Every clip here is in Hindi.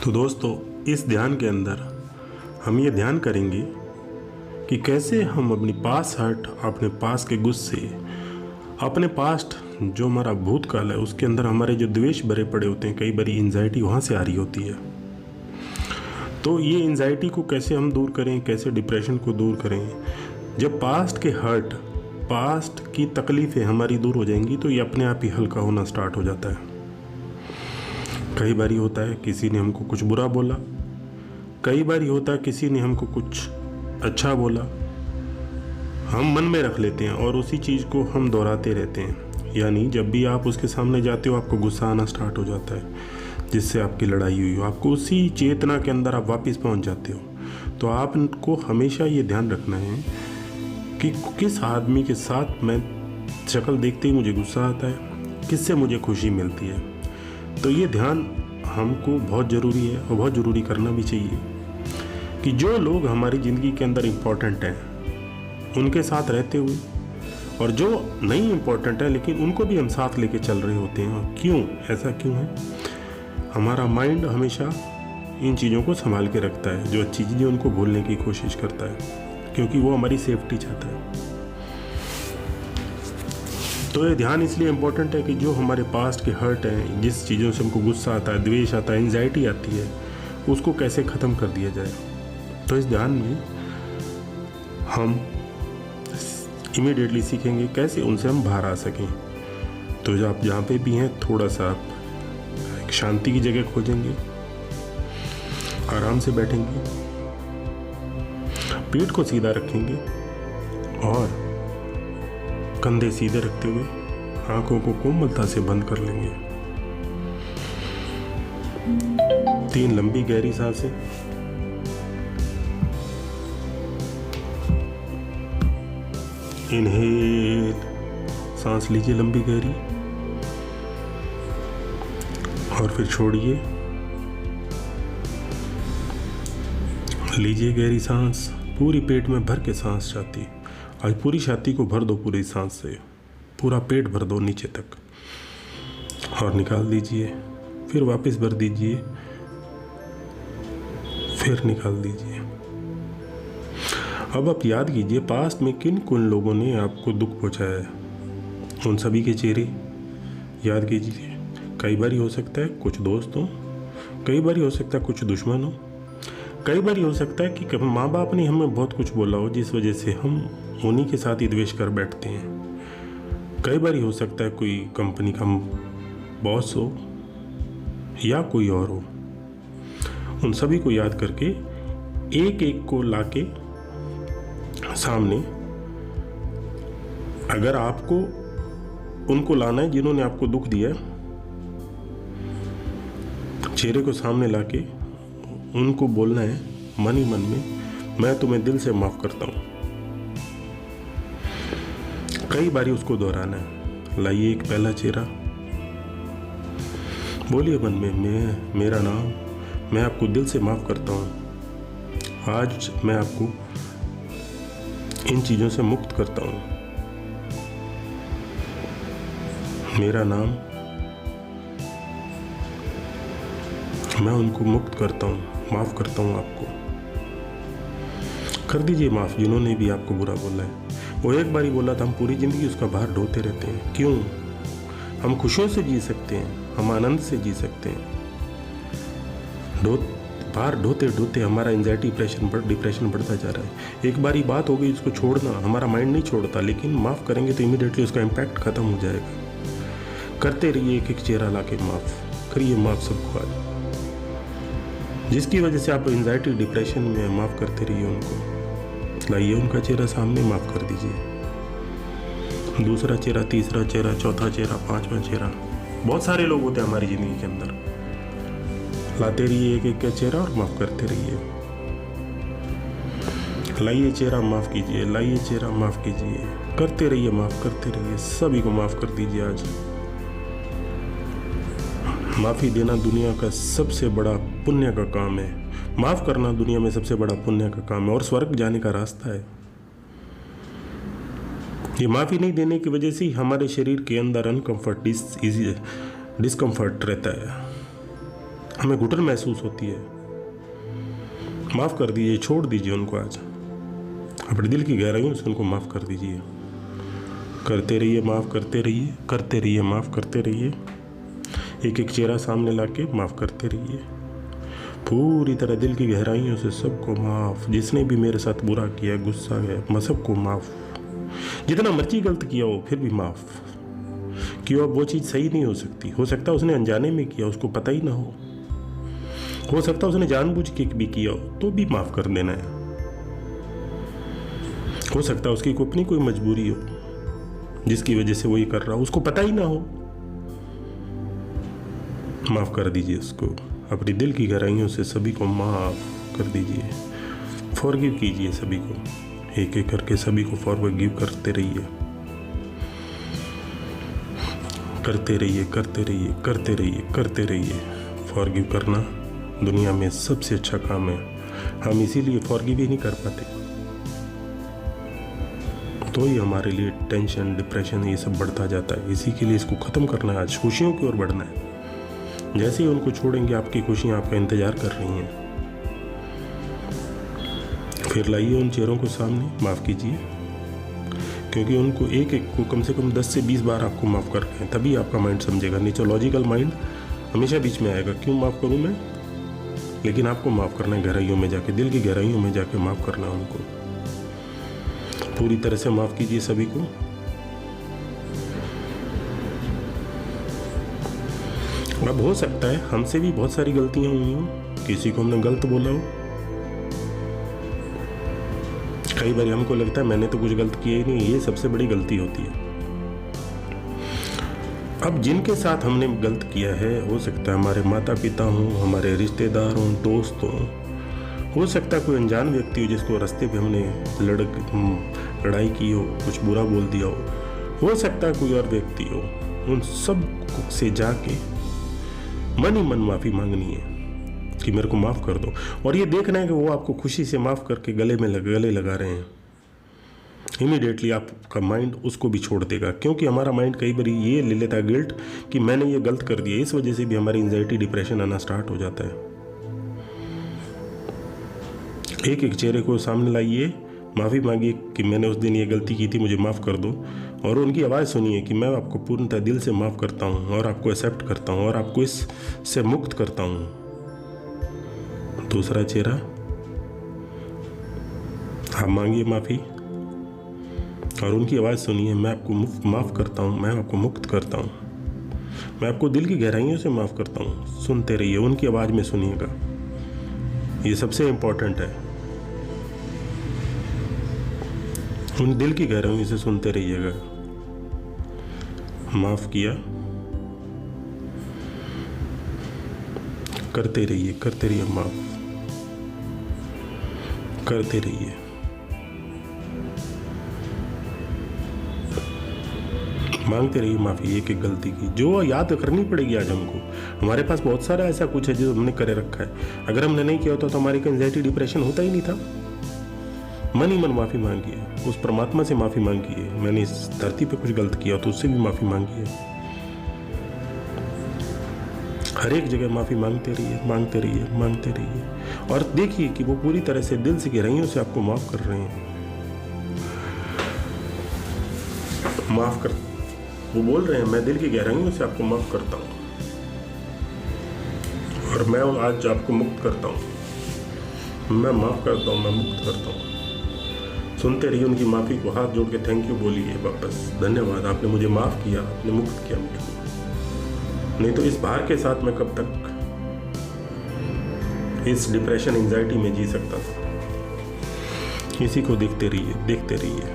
तो दोस्तों, इस ध्यान के अंदर हम ये ध्यान करेंगे कि कैसे हम अपनी पास हर्ट, अपने पास के गुस्से, अपने पास्ट जो हमारा भूतकाल है उसके अंदर हमारे जो द्वेष भरे पड़े होते हैं, कई बार एंजाइटी वहाँ से आ रही होती है। तो ये एंजाइटी को कैसे हम दूर करें, कैसे डिप्रेशन को दूर करें। जब पास्ट के हर्ट, पास्ट की तकलीफ़ें हमारी दूर हो जाएंगी तो ये अपने आप ही हल्का होना स्टार्ट हो जाता है। कई बार होता है किसी ने हमको कुछ बुरा बोला, कई बार होता है किसी ने हमको कुछ अच्छा बोला, हम मन में रख लेते हैं और उसी चीज़ को हम दोहराते रहते हैं। यानी जब भी आप उसके सामने जाते हो आपको गुस्सा आना स्टार्ट हो जाता है, जिससे आपकी लड़ाई हुई हो, आपको उसी चेतना के अंदर आप वापस पहुंच जाते हो। तो आपको हमेशा ये ध्यान रखना है कि किस आदमी के साथ मैं शक्ल देखते ही मुझे गुस्सा आता है, किससे मुझे खुशी मिलती है। तो ये ध्यान हमको बहुत ज़रूरी है और बहुत ज़रूरी करना भी चाहिए कि जो लोग हमारी ज़िंदगी के अंदर इम्पोर्टेंट हैं उनके साथ रहते हुए, और जो नहीं इम्पोर्टेंट है लेकिन उनको भी हम साथ लेके चल रहे होते हैं। क्यों ऐसा क्यों है? हमारा माइंड हमेशा इन चीज़ों को संभाल के रखता है, जो अच्छी चीज़ें उनको भूलने की कोशिश करता है क्योंकि वो हमारी सेफ्टी चाहता है। तो ये ध्यान इसलिए इम्पोर्टेंट है कि जो हमारे पास्ट के हर्ट हैं, जिस चीज़ों से हमको गुस्सा आता है, द्वेष आता है, एंजाइटी आती है, उसको कैसे ख़त्म कर दिया जाए। तो इस ध्यान में हम इमीडिएटली सीखेंगे कैसे उनसे हम बाहर आ सकें। तो जब आप जहाँ पे भी हैं थोड़ा सा आप एक शांति की जगह खोजेंगे, आराम से बैठेंगे, पीठ को सीधा रखेंगे और कंधे सीधे रखते हुए आंखों को कोमलता से बंद कर लेंगे। 3 लंबी गहरी सांसें। इनहेल, सांस लीजिए लंबी गहरी और फिर छोड़िए। लीजिए गहरी सांस, पूरी पेट में भर के सांस छाती। आज पूरी छाती को भर दो पूरी सांस से, पूरा पेट भर दो नीचे तक और निकाल दीजिए। फिर वापस भर दीजिए, फिर निकाल दीजिए। अब आप याद कीजिए पास्ट में किन किन लोगों ने आपको दुख पहुंचाया है, उन सभी के चेहरे याद कीजिए। कई बार हो सकता है कुछ दोस्त हों, कई बार हो सकता है कुछ दुश्मन हो, कई बार हो सकता है कि माँ बाप ने हमें बहुत कुछ बोला हो जिस वजह से हम उन्हीं के साथ ही द्वेष कर बैठते हैं। कई बार हो सकता है कोई कंपनी का बॉस हो या कोई और हो। उन सभी को याद करके एक एक को लाके सामने, अगर आपको उनको लाना है जिन्होंने आपको दुख दिया, चेहरे को सामने लाके उनको बोलना है मन ही मन में, मैं तुम्हें दिल से माफ़ करता हूँ। कई बारी उसको दोहराना है। लाइए एक पहला चेहरा, बोलिए मन में, मेरा नाम, मैं आपको दिल से माफ़ करता हूँ। आज मैं आपको इन चीज़ों से मुक्त करता हूँ। मेरा नाम, मैं उनको मुक्त करता हूँ, माफ़ करता हूँ आपको। कर दीजिए माफ़ जिन्होंने भी आपको बुरा बोला है। वो एक बार ही बोला था, हम पूरी ज़िंदगी उसका भार ढोते रहते हैं। क्यों? हम खुशियों से जी सकते हैं, हम आनंद से जी सकते हैं। भार ढोते ढोते हमारा एंजाइटी, डिप्रेशन बढ़ता जा रहा है। एक बार ही बात हो गई, उसको छोड़ना, हमारा माइंड नहीं छोड़ता, लेकिन माफ़ करेंगे तो इमीडिएटली उसका इम्पैक्ट ख़त्म हो जाएगा। करते रहिए, एक एक चेहरा ला के माफ़ करिए, माफ़ सबको आज, जिसकी वजह से आप एंजाइटी, डिप्रेशन में, माफ़ करते रहिए उनको। लाइए उनका चेहरा सामने, माफ़ कर दीजिए। दूसरा चेहरा, तीसरा चेहरा, चौथा चेहरा, 5वां चेहरा। बहुत सारे लोग होते हैं हमारी ज़िंदगी के अंदर। लाते रहिए एक एक का चेहरा और माफ़ करते रहिए। लाइए चेहरा, माफ़ कीजिए, लाइए चेहरा, माफ़ कीजिए। करते रहिए, माफ़ करते रहिए, सभी को माफ़ कर दीजिए आज। माफ़ी देना दुनिया का सबसे बड़ा पुण्य का काम है। माफ़ करना दुनिया में सबसे बड़ा पुण्य का काम है और स्वर्ग जाने का रास्ता है। ये माफ़ी नहीं देने की वजह से हमारे शरीर के अंदर डिस्कम्फर्ट रहता है। हमें घुटन महसूस होती है। माफ़ कर दीजिए, छोड़ दीजिए उनको। आज अपने दिल की गहराइयों से उनको माफ़ कर दीजिए। करते रहिए, माफ़ करते रहिए, करते रहिए, माफ़ करते रहिए। एक एक चेहरा सामने लाके माफ़ करते रहिए, पूरी तरह दिल की गहराइयों से सबको माफ़। जिसने भी मेरे साथ बुरा किया, गुस्सा है, मैं सबको माफ़। जितना मर्जी गलत किया हो फिर भी माफ़। क्यों? अब वो चीज़ सही नहीं हो सकती। हो सकता है उसने अनजाने में किया, उसको पता ही ना हो सकता है उसने जानबूझ के भी किया हो, तो भी माफ़ कर देना है। हो सकता है उसकी अपनी कोई मजबूरी हो जिसकी वजह से वो ये कर रहा हो, उसको पता ही ना हो। माफ़ कर दीजिए उसको। अपनी दिल की गहराइयों से सभी को माफ़ कर दीजिए। फॉरगिव कीजिए सभी को, एक एक करके सभी को फॉरगिव करते रहिए। करते रहिए, करते रहिए, करते रहिए, करते रहिए। फॉरगिव करना दुनिया में सबसे अच्छा काम है। हम इसीलिए फॉरगिव ही नहीं कर पाते, तो ही हमारे लिए टेंशन, डिप्रेशन ये सब बढ़ता जाता है। इसी के लिए इसको ख़त्म करना है। आज खुशियों की ओर बढ़ना है। जैसे ही उनको छोड़ेंगे, आपकी खुशियाँ आपका इंतज़ार कर रही हैं। फिर लाइए उन चेहरों को सामने, माफ़ कीजिए, क्योंकि उनको एक एक को कम से कम 10 से 20 बार आपको माफ़ कर रहे हैं, तभी आपका माइंड समझेगा। नहीं तो लॉजिकल माइंड हमेशा बीच में आएगा, क्यों माफ़ करूँ मैं। लेकिन आपको माफ़ करना है, गहराइयों में जाके, दिल की गहराइयों में जाके माफ़ करना है उनको। पूरी तरह से माफ़ कीजिए सभी को। अब हो सकता है हमसे भी बहुत सारी गलतियां हुई हों, किसी को हमने गलत बोला हो। कई बार हमको लगता है मैंने तो कुछ गलत किया ही नहीं, ये सबसे बड़ी गलती होती है। अब जिनके साथ हमने गलत किया है, हो सकता है हमारे माता पिता हों, हमारे रिश्तेदार हों, दोस्त हों, हो सकता है कोई अनजान व्यक्ति हो जिसको रास्ते पे हमने लड़ाई की हो, कुछ बुरा बोल दिया हो सकता है कोई और व्यक्ति हो। उन सब से जाके मन ही मन माफ़ी मांगनी है कि मेरे को माफ़ कर दो, और ये देखना है कि वो आपको खुशी से माफ़ करके गले लगा रहे हैं। इमीडिएटली आपका माइंड उसको भी छोड़ देगा, क्योंकि हमारा माइंड कई बार ये ले लेता है गिल्ट कि मैंने ये गलत कर दिया। इस वजह से भी हमारी एंजाइटी, डिप्रेशन आना स्टार्ट हो जाता है। एक एक चेहरे को सामने लाइए, माफ़ी मांगिए कि मैंने उस दिन ये गलती की थी, मुझे माफ़ कर दो, और उनकी आवाज़ सुनिए कि मैं आपको पूर्णतः दिल से माफ़ करता हूँ और आपको एक्सेप्ट करता हूँ और आपको इससे मुक्त करता हूँ। दूसरा चेहरा, आप मांगिए माफ़ी और उनकी आवाज़ सुनिए, मैं आपको माफ़ करता हूँ, मैं आपको मुक्त करता हूँ, मैं आपको दिल की गहराइयों से माफ़ करता हूँ। सुनते रहिए, उनकी आवाज़ में सुनिएगा, ये सबसे इम्पोर्टेंट है। उन दिल की गहराइयों से सुनते रहिएगा। माफ़ किया, करते रहिए, करते रहिए, माफ़ करते रहिए। मांगते रहिए माफ़ी एक एक गलती की, जो याद करनी पड़ेगी आज हमको। हमारे पास बहुत सारा ऐसा कुछ है जो हमने करे रखा है, अगर हमने नहीं किया होता तो हमारी एंजाइटी, डिप्रेशन होता ही नहीं था। मन ही मन माफ़ी मांगिए, उस परमात्मा से माफ़ी मांगिए। मैंने इस धरती पे कुछ गलत किया तो उससे भी माफ़ी मांगिए। हर एक जगह माफ़ी मांगते रहिए, मांगते रहिए, मांगते रहिए, और देखिए कि वो पूरी तरह से दिल से गहराइयों से आपको माफ़ कर रहे हैं। माफ़ कर, वो बोल रहे हैं मैं दिल की गहराइयों से आपको माफ़ करता हूँ और मैं आज आपको मुक्त करता हूँ। मैं माफ़ करता हूँ, मैं मुक्त करता हूँ। सुनते रहिए उनकी माफ़ी को, हाथ जोड़ के थैंक यू बोलिए वापस, धन्यवाद, आपने मुझे माफ़ किया, आपने मुक्त किया मुझे को। नहीं तो इस भार के साथ मैं कब तक इस डिप्रेशन, एंजाइटी में जी सकता था। इसी को देखते रहिए, देखते रहिए।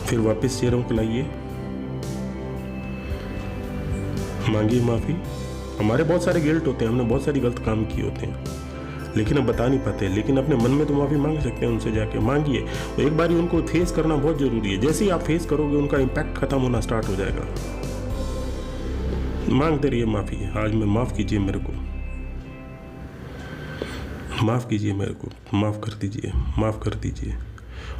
फिर वापस चेहरों को लाइए, मांगिए माफ़ी। हमारे बहुत सारे गिल्ट होते हैं, हमने बहुत सारी गलत काम किए होते हैं, लेकिन हम बता नहीं पाते। लेकिन अपने मन में तो माफ़ी मांग सकते हैं, उनसे जाके मांगिए। और एक बार उनको फेस करना बहुत ज़रूरी है। जैसे ही आप फेस करोगे उनका इम्पैक्ट ख़त्म होना स्टार्ट हो जाएगा। मांगते रहिए माफ़ी। आज मैं माफ़ कीजिए मेरे को, माफ़ कीजिए मेरे को, माफ़ कर दीजिए, माफ़ कर दीजिए।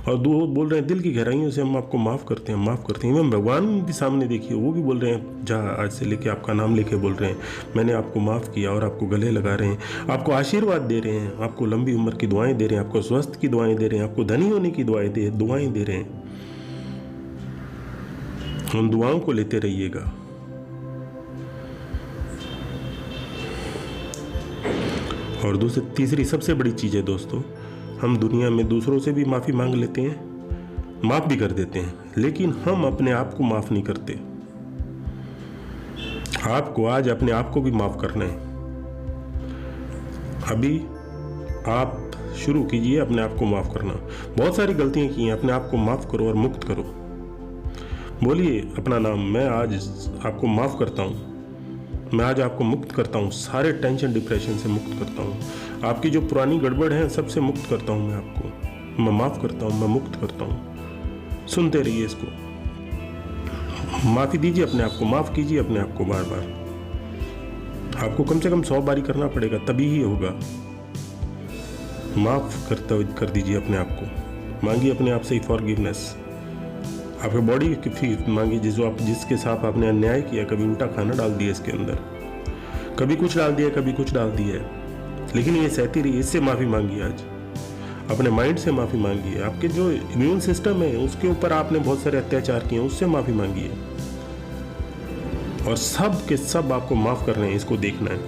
और दो बोल रहे हैं दिल की गहराइयों से हम आपको माफ़ करते हैं, माफ़ करते हैं। हम भगवान भी सामने देखिए, वो भी बोल रहे हैं, जहाँ आज से लेके आपका नाम लेके बोल रहे हैं मैंने आपको माफ़ किया, और आपको गले लगा रहे हैं, आपको आशीर्वाद दे रहे हैं, आपको लंबी उम्र की दुआएं दे रहे हैं, आपको स्वस्थ की दुआएं दे रहे हैं, आपको धनी होने की दुआएं दे रहे हैं। उन दुआओं को लेते रहिएगा। और तीसरी सबसे बड़ी चीज़ है दोस्तों, हम दुनिया में दूसरों से भी माफ़ी मांग लेते हैं, माफ़ भी कर देते हैं, लेकिन हम अपने आप को माफ़ नहीं करते। आपको आज अपने आप को भी माफ़ करना है। अभी आप शुरू कीजिए अपने आप को माफ़ करना। बहुत सारी गलतियां की हैं, अपने आप को माफ़ करो और मुक्त करो। बोलिए अपना नाम, मैं आज आपको माफ़ करता हूँ, मैं आज आपको मुक्त करता हूँ, सारे टेंशन डिप्रेशन से मुक्त करता हूँ, आपकी जो पुरानी गड़बड़ है सबसे मुक्त करता हूँ, मैं आपको, मैं माफ़ करता हूँ, मैं मुक्त करता हूँ। सुनते रहिए इसको, माफ़ी दीजिए अपने आप को, माफ़ कीजिए अपने आप को बार बार। आपको कम से कम 100 बारी करना पड़ेगा, तभी ही होगा। माफ़ कर दीजिए अपने आप को, मांगिए अपने आप से ही फॉरगिवनेस। आपके बॉडी की फीस मांगी जिसके साथ आपने अन्याय किया, कभी उल्टा खाना डाल दिया इसके अंदर, कभी कुछ डाल दिया, कभी कुछ डाल दिया, लेकिन ये सहती रही, इससे माफ़ी मांगिए। आज अपने माइंड से माफ़ी मांगिए। आपके जो इम्यून सिस्टम है उसके ऊपर आपने बहुत सारे अत्याचार किए, उससे माफ़ी मांगिए। और सब के सब आपको माफ़ कर रहे हैं, इसको देखना है।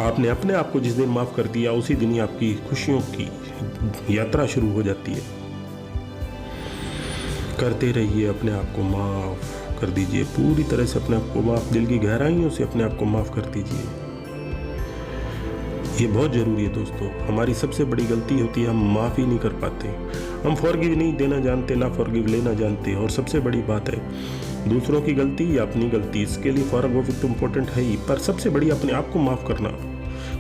आपने अपने आप को जिस दिन माफ़ कर दिया, उसी दिन ही आपकी खुशियों की यात्रा शुरू हो जाती है। करते रहिए, अपने आप को माफ़ कर दीजिए, पूरी तरह से अपने आप को माफ़, दिल की गहराइयों से अपने आप को माफ़ कर दीजिए। ये बहुत ज़रूरी है दोस्तों। हमारी सबसे बड़ी गलती होती है, हम माफ़ी नहीं कर पाते, हम फॉरगिव नहीं देना जानते, ना फॉरगिव लेना जानते। और सबसे बड़ी बात है, दूसरों की गलती या अपनी गलती, इसके लिए फॉरगिव तो इम्पोर्टेंट है ही, पर सबसे बड़ी अपने आप को माफ़ करना।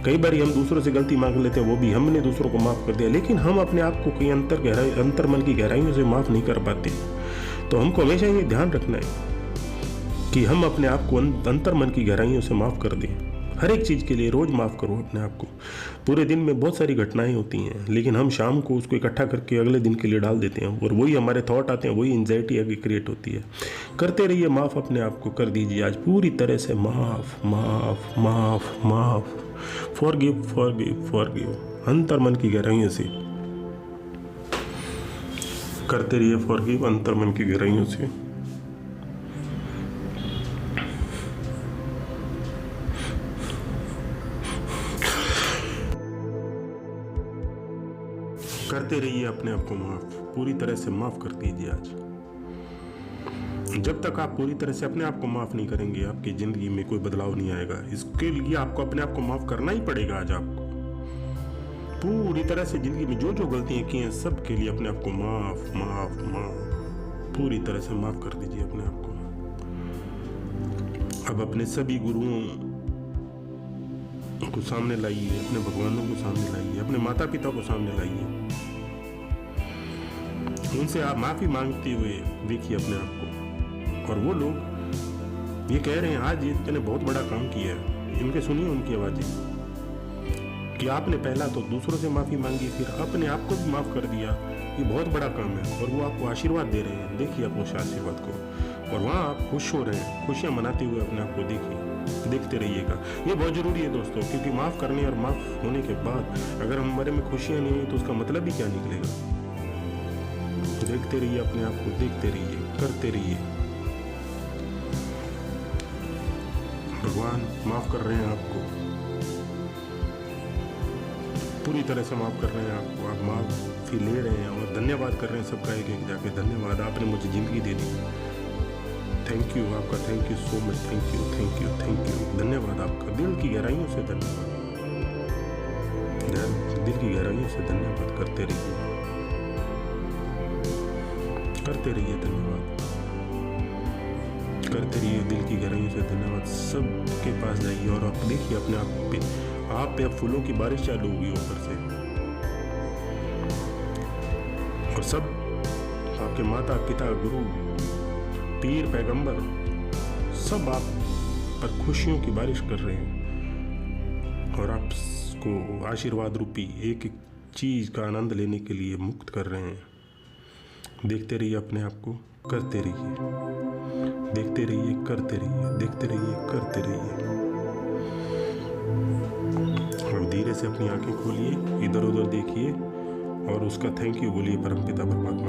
कई बार हम दूसरों से गलती मांग लेते हैं, वो भी हमने दूसरों को माफ़ कर दिया, लेकिन हम अपने आप को कहीं अंतर मन की गहराइयों से माफ़ नहीं कर पाते। तो हमको हमेशा ये ध्यान रखना है कि हम अपने आप को अंतर मन की गहराइयों से माफ़ कर दें। हर एक चीज़ के लिए रोज़ माफ़ करो अपने आप को। पूरे दिन में बहुत सारी घटनाएं होती हैं, लेकिन हम शाम को उसको इकट्ठा करके अगले दिन के लिए डाल देते हैं, और वही हमारे थॉट आते हैं, वही एंजाइटी आगे क्रिएट होती है। करते रहिए माफ़, अपने आप को कर दीजिए आज पूरी तरह से माफ़, माफ़, माफ़, माफ़। फॉरगिव, फॉरगिव, फॉरगिव, अंतर मन की गहराइयों से करते रहिए फॉरगिव, अंतर मन की गहराइयों से। करते रहिए अपने आप को माफ़, पूरी तरह से माफ़ कर दीजिए आज। जब तक आप पूरी तरह से अपने आप को माफ़ नहीं करेंगे, आपकी ज़िंदगी में कोई बदलाव नहीं आएगा। इसके लिए आपको अपने आप को माफ़ करना ही पड़ेगा आज आपको। पूरी तरह से ज़िंदगी में जो जो गलतियाँ की हैं, सब के लिए अपने आप को माफ़, माफ़, माफ़, पूरी तरह से माफ़ कर दीजिए अपने आप को। अब अपने सभी गुरुओं को सामने लाइए, अपने भगवानों को सामने लाइए, अपने माता पिता को सामने लाइए, उनसे आप माफ़ी मांगते हुए देखिए अपने आप को। और वो लोग ये कह रहे हैं आज इतने बहुत बड़ा काम किया है, इनके सुनिए उनकी आवाज़ें कि आपने पहला तो दूसरों से माफ़ी मांगी, फिर अपने आप को भी माफ़ कर दिया। ये बहुत बड़ा काम है, और वो आपको आशीर्वाद दे रहे हैं। देखिए आप उस आशीर्वाद को, और वहाँ आप खुश हो रहे हैं, खुशियाँ मनाते हुए अपने आप को देखिए, देखते रहिएगा। ये बहुत ज़रूरी है दोस्तों, क्योंकि माफ़ करने और माफ़ होने के बाद अगर हमारे में खुशियाँ नहीं हुई तो उसका मतलब ही क्या निकलेगा। देखते रहिए अपने आप को, देखते रहिए, करते रहिए। भगवान माफ़ कर रहे हैं आपको, पूरी तरह से माफ़ कर रहे हैं आपको। आप माफ़ी ले रहे हैं और धन्यवाद कर रहे हैं सबका, एक एक जाके धन्यवाद, आपने मुझे ज़िंदगी दे दी। थैंक यू आपका, thank you so much, thank you, thank you, thank you, धन्यवाद आपका, दिल की गहराइयों से धन्यवाद, दिल की गहराइयों से धन्यवाद। करते रहिए, करते रहिए, धन्यवाद करते रहिए, दिल की गहराइयों से धन्यवाद। सबके पास जाइए और आप देखिए अपने आप पे अब फूलों की बारिश चालू होगी ऊपर से, और सब आपके माता पिता, गुरु, पीर, पैगंबर सब आप पर खुशियों की बारिश कर रहे हैं, और आपको आशीर्वाद रूपी एक एक चीज़ का आनंद लेने के लिए मुक्त कर रहे हैं। देखते रहिए अपने आप को, करते रहिए, देखते रहिए, करते रहिए, देखते रहिए, करते रहिए। और धीरे से अपनी आंखें खोलिए, इधर उधर देखिए और उसका थैंक यू बोलिए परमपिता परमात्मा।